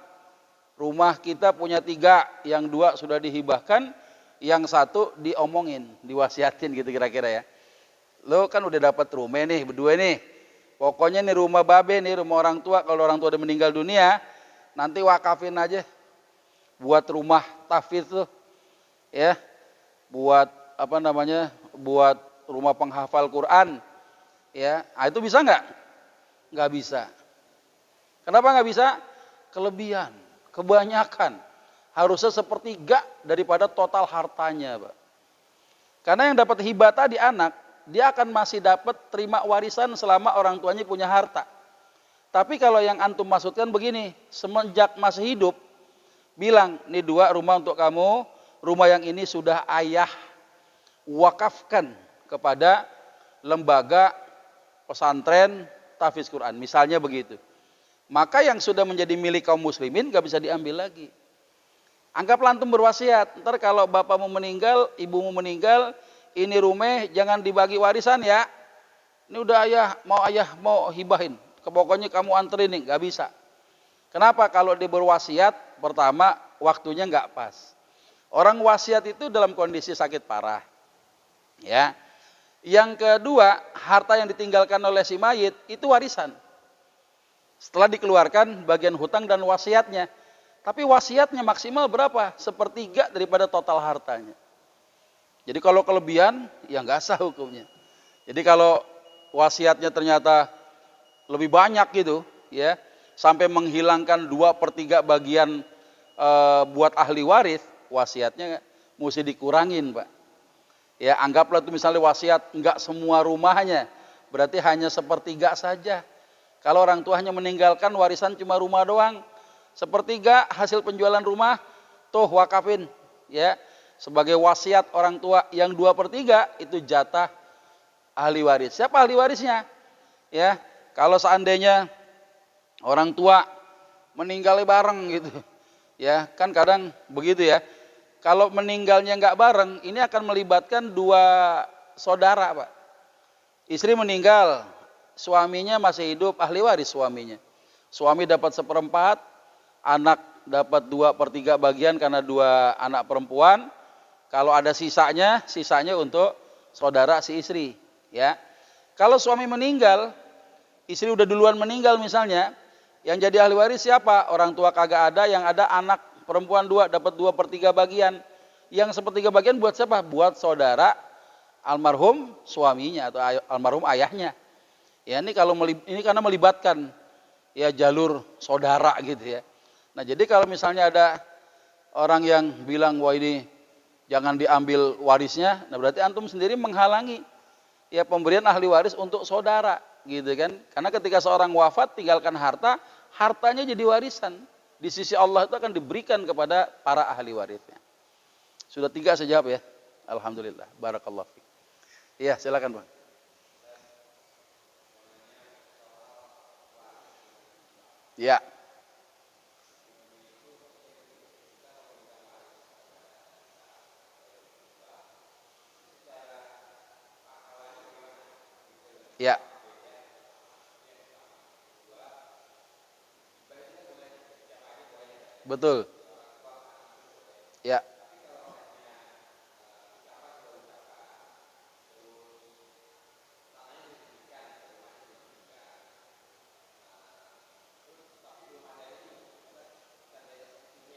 Rumah kita punya 3, yang 2 sudah dihibahkan, yang 1 diomongin, diwasiatin gitu kira-kira ya. Lo kan udah dapat rumah nih berdua nih. Pokoknya nih rumah babe nih, rumah orang tua. Kalau orang tua udah meninggal dunia, nanti wakafin aja buat rumah tahfidz tuh, ya. Buat apa namanya? Buat rumah penghafal Quran, ya. Nah, itu bisa nggak? Nggak bisa. Kenapa nggak bisa? Kelebihan, kebanyakan. Harusnya sepertiga daripada total hartanya, Pak. Karena yang dapat hibah tadi anak, dia akan masih dapat terima warisan selama orang tuanya punya harta. Tapi kalau yang antum maksudkan begini, semenjak masih hidup, bilang, nih 2 rumah untuk kamu, rumah yang ini sudah ayah wakafkan kepada lembaga pesantren tahfidz Quran. Misalnya begitu. Maka yang sudah menjadi milik kaum muslimin gak bisa diambil lagi. Anggaplah antum berwasiat, ntar kalau bapakmu meninggal, ibumu meninggal, ini rumah jangan dibagi warisan ya. Ini udah ayah mau hibahin. Pokoknya kamu anterin nih, gak bisa. Kenapa? Kalau dia berwasiat, pertama waktunya gak pas. Orang wasiat itu dalam kondisi sakit parah. Ya. Yang kedua, harta yang ditinggalkan oleh si mayit itu warisan. Setelah dikeluarkan bagian hutang dan wasiatnya. Tapi wasiatnya maksimal berapa? Sepertiga daripada total hartanya. Jadi kalau kelebihan, ya nggak sah hukumnya. Jadi kalau wasiatnya ternyata lebih banyak gitu, ya, sampai menghilangkan 2/3 bagian buat ahli waris, wasiatnya mesti dikurangin, Pak. Ya, anggaplah itu misalnya wasiat nggak semua rumahnya, berarti hanya sepertiga saja. Kalau orang tua hanya meninggalkan warisan cuma rumah doang, sepertiga hasil penjualan rumah tuh wakafin, ya, sebagai wasiat orang tua. Yang 2/3 itu jatah ahli waris. Siapa ahli warisnya? Ya, kalau seandainya orang tua meninggalnya bareng gitu, ya kan kadang begitu ya. Kalau meninggalnya nggak bareng, ini akan melibatkan 2 saudara, Pak. Istri meninggal, suaminya masih hidup, ahli waris suaminya. Suami dapat 1/4, anak dapat 2/3 bagian karena 2 anak perempuan. Kalau ada sisanya untuk saudara si istri, ya. Kalau suami meninggal, istri udah duluan meninggal misalnya, yang jadi ahli waris siapa? Orang tua kagak ada, yang ada anak perempuan 2 dapat 2/3 bagian. Yang 1/3 bagian buat siapa? Buat saudara almarhum suaminya atau almarhum ayahnya. Ya, ini karena melibatkan ya jalur saudara gitu ya. Nah, jadi kalau misalnya ada orang yang bilang wah ini jangan diambil warisnya, nah berarti antum sendiri menghalangi ya pemberian ahli waris untuk saudara gitu kan. Karena ketika seorang wafat tinggalkan harta, hartanya jadi warisan. Di sisi Allah itu akan diberikan kepada para ahli warisnya. Sudah 3 saya jawab ya. Alhamdulillah. Barakallahu fiik. Iya, silakan, Bang. Ya. Ya. Betul. Ya.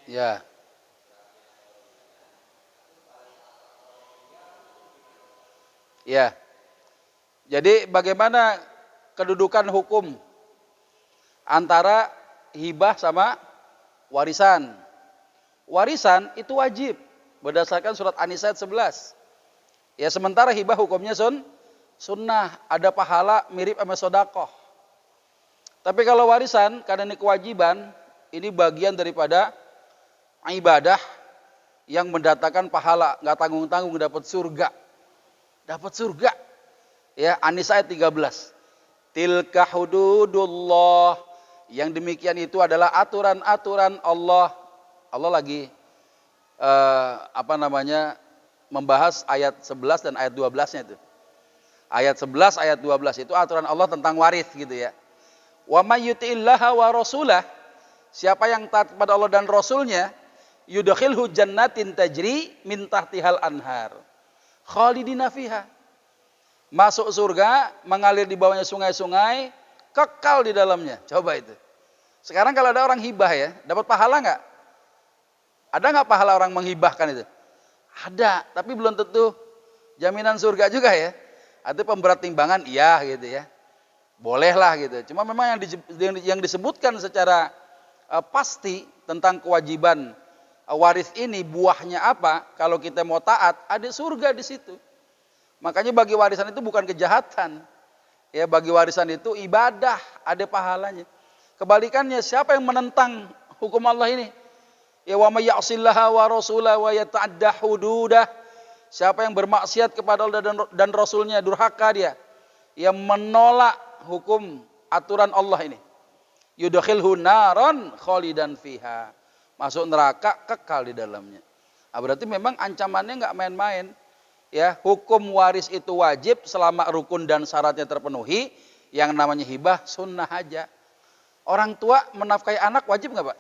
Ya. Ya. Jadi bagaimana kedudukan hukum antara hibah sama warisan? Warisan itu wajib berdasarkan surat An-Nisa ayat 11. Ya, sementara hibah hukumnya sunnah, ada pahala mirip sama sedekah. Tapi kalau warisan karena ini kewajiban, ini bagian daripada ibadah yang mendatangkan pahala, nggak tanggung-tanggung dapat surga. Dapat surga. Ya, An-Nisa ayat 13. Tilka hududullah. Yang demikian itu adalah aturan-aturan Allah. Allah lagi membahas ayat 11 dan ayat 12-nya itu. Ayat 11, ayat 12 itu aturan Allah tentang waris gitu ya. Wa may yuti'illaha wa rasulah, siapa yang taat kepada Allah dan Rasulnya, yudkhilhu jannatin tajri min tahtihal anhar khalidina fiha. masuk surga, mengalir di bawahnya sungai-sungai, kekal di dalamnya. Coba itu. Sekarang kalau ada orang hibah ya, dapat pahala nggak? Ada nggak pahala orang menghibahkan itu? Ada, tapi belum tentu jaminan surga juga ya. Ada pemberat timbangan, iya gitu ya. Bolehlah gitu. Cuma memang yang disebutkan secara pasti tentang kewajiban waris ini buahnya apa? Kalau kita mau taat, ada surga di situ. Makanya bagi warisan itu bukan kejahatan. Ya, bagi warisan itu ibadah, ada pahalanya. Kebalikannya, siapa yang menentang hukum Allah ini? Ya, wa may ya'sillaha wa rasulahu wa yata'adda hududah. Siapa yang bermaksiat kepada Allah dan Rasulnya, durhaka dia. Yang menolak hukum aturan Allah ini. Yudkhilhu naran khalidan fiha. Masuk neraka, kekal di dalamnya. Nah, berarti memang ancamannya nggak main-main. Ya, hukum waris itu wajib selama rukun dan syaratnya terpenuhi. Yang namanya hibah sunnah aja. Orang tua menafkahi anak wajib nggak Pak?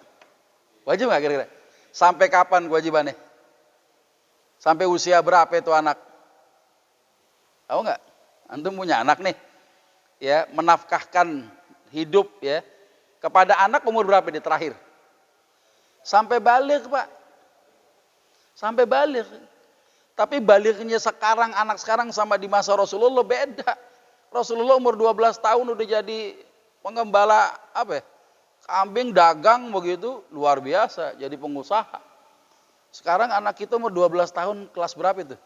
Wajib nggak kira-kira? Sampai kapan kewajibannya? Sampai usia berapa itu anak? Tahu nggak? Antum punya anak nih, ya menafkahkan hidup ya kepada anak umur berapa di terakhir? Sampai balik Pak. Sampai balik. Tapi baliknya sekarang, anak sekarang sama di masa Rasulullah beda. Rasulullah umur 12 tahun udah jadi penggembala apa ya? Kambing, dagang begitu, luar biasa, jadi pengusaha. Sekarang anak kita umur 12 tahun, kelas berapa itu?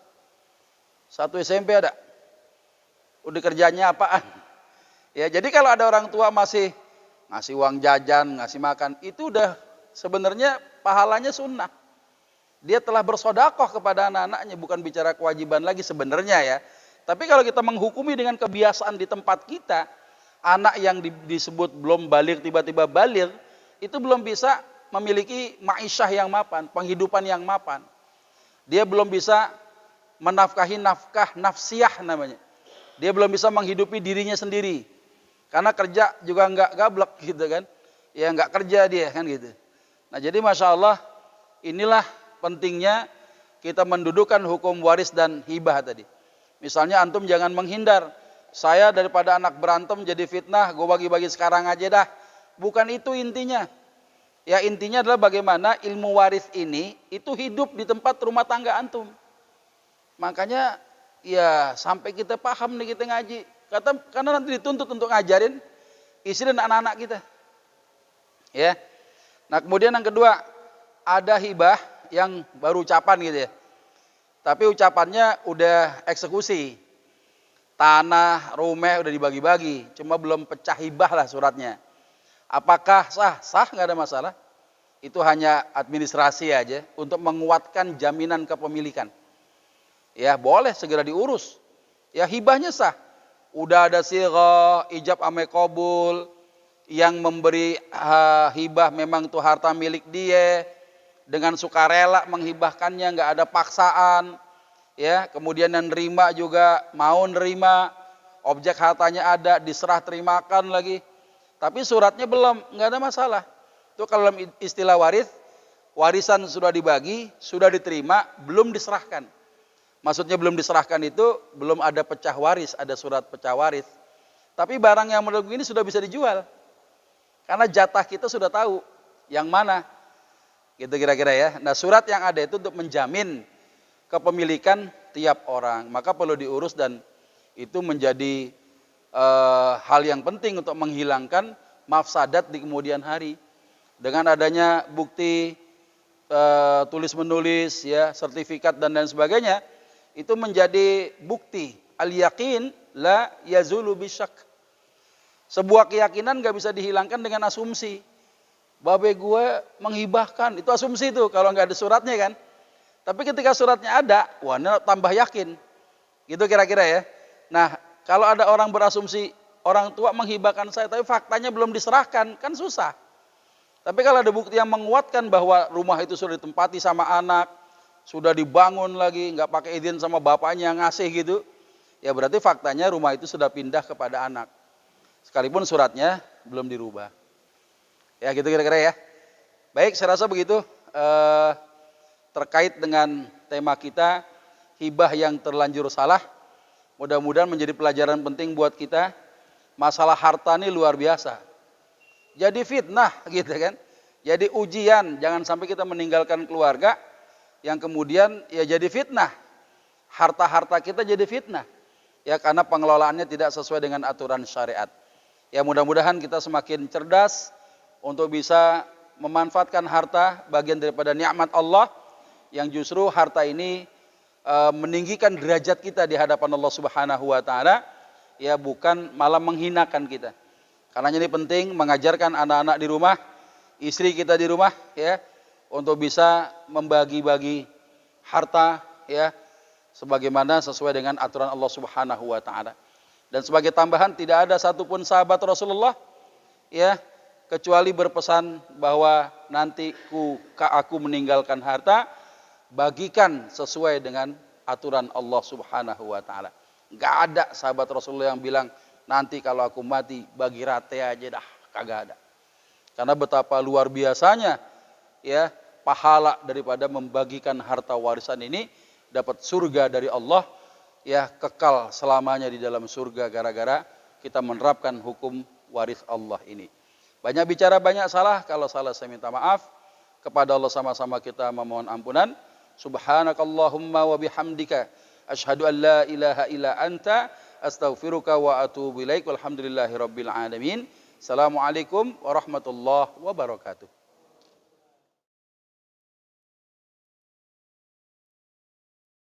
1 SMP ada? Udah kerjanya apaan? Ya, jadi kalau ada orang tua masih ngasih uang jajan, ngasih makan, itu udah sebenarnya pahalanya sunnah. Dia telah bersodakoh kepada anak-anaknya, bukan bicara kewajiban lagi sebenarnya ya. Tapi kalau kita menghukumi dengan kebiasaan di tempat kita, anak yang disebut belum balik tiba-tiba balik, itu belum bisa memiliki ma'isyah yang mapan, penghidupan yang mapan. Dia belum bisa menafkahi nafkah nafsiyah namanya. Dia belum bisa menghidupi dirinya sendiri. Karena kerja juga nggak gablek gitu kan. Ya nggak kerja dia kan gitu. Nah jadi Masya Allah, inilah pentingnya kita mendudukan hukum waris dan hibah tadi. Misalnya antum jangan menghindar. Saya daripada anak berantem jadi fitnah, gue bagi-bagi sekarang aja dah. Bukan itu intinya. Ya intinya adalah bagaimana ilmu waris ini itu hidup di tempat rumah tangga antum. Makanya ya sampai kita paham nih kita ngaji. Karena nanti dituntut untuk ngajarin istri dan anak-anak kita. Ya. Nah kemudian yang kedua, ada hibah yang baru ucapan gitu ya. Tapi ucapannya udah eksekusi. Tanah, rumah udah dibagi-bagi, cuma belum pecah hibah lah suratnya. Apakah sah? Sah, nggak ada masalah. Itu hanya administrasi aja untuk menguatkan jaminan kepemilikan. Ya boleh segera diurus. Ya hibahnya sah. Udah ada sirah, ijab ame qabul, yang memberi hibah memang itu harta milik dia, dengan sukarela menghibahkannya, nggak ada paksaan. Ya, kemudian yang nerima juga mau nerima, objek hartanya ada, diserah terimakan lagi. Tapi suratnya belum, nggak ada masalah. Itu kalau dalam istilah waris, warisan sudah dibagi, sudah diterima, belum diserahkan. Maksudnya belum diserahkan itu belum ada pecah waris, ada surat pecah waris. Tapi barang yang menurut ini sudah bisa dijual. Karena jatah kita sudah tahu yang mana. Gitu kira-kira ya. Nah, surat yang ada itu untuk menjamin kepemilikan tiap orang, maka perlu diurus dan itu menjadi hal yang penting untuk menghilangkan mafsadat di kemudian hari. Dengan adanya bukti tulis menulis, ya, sertifikat dan lain sebagainya, itu menjadi bukti al-yaqin la yazulu bisyak. Sebuah keyakinan nggak bisa dihilangkan dengan asumsi. Babe gue menghibahkan, itu asumsi itu kalau nggak ada suratnya kan. Tapi ketika suratnya ada, wah tambah yakin. Gitu kira-kira ya. Nah, kalau ada orang berasumsi orang tua menghibahkan saya, tapi faktanya belum diserahkan, kan susah. Tapi kalau ada bukti yang menguatkan bahwa rumah itu sudah ditempati sama anak, sudah dibangun lagi, nggak pakai izin sama bapaknya yang ngasih gitu, ya berarti faktanya rumah itu sudah pindah kepada anak. Sekalipun suratnya belum dirubah. Ya gitu kira-kira ya. Baik, saya rasa begitu. Terkait dengan tema kita hibah yang terlanjur salah, Mudah-mudahan menjadi pelajaran penting buat kita. Masalah harta ini luar biasa. Jadi fitnah gitu kan. Jadi ujian, jangan sampai kita meninggalkan keluarga yang kemudian ya jadi fitnah. Harta-harta kita jadi fitnah. Ya karena pengelolaannya tidak sesuai dengan aturan syariat. Ya mudah-mudahan kita semakin cerdas untuk bisa memanfaatkan harta bagian daripada nikmat Allah yang justru harta ini meninggikan derajat kita di hadapan Allah Subhanahu wa taala. Ya bukan malah menghinakan kita. Karena ini penting mengajarkan anak-anak di rumah, istri kita di rumah ya untuk bisa membagi-bagi harta ya sebagaimana sesuai dengan aturan Allah Subhanahu wa taala. Dan sebagai tambahan tidak ada satupun sahabat Rasulullah ya kecuali berpesan bahwa nanti aku meninggalkan harta bagikan sesuai dengan aturan Allah Subhanahu wa taala. Enggak ada sahabat Rasulullah yang bilang nanti kalau aku mati bagi rate aja dah, kagak ada. Karena betapa luar biasanya ya pahala daripada membagikan harta warisan ini dapat surga dari Allah ya kekal selamanya di dalam surga gara-gara kita menerapkan hukum waris Allah ini. Banyak bicara banyak salah, kalau salah saya minta maaf. Kepada Allah sama-sama kita memohon ampunan. Subhanakallahumma wa bihamdika asyhadu an la ilaha illa anta astaghfiruka wa atubu ilaik. Walhamdulillahirabbil alamin. Assalamualaikum warahmatullahi wabarakatuh.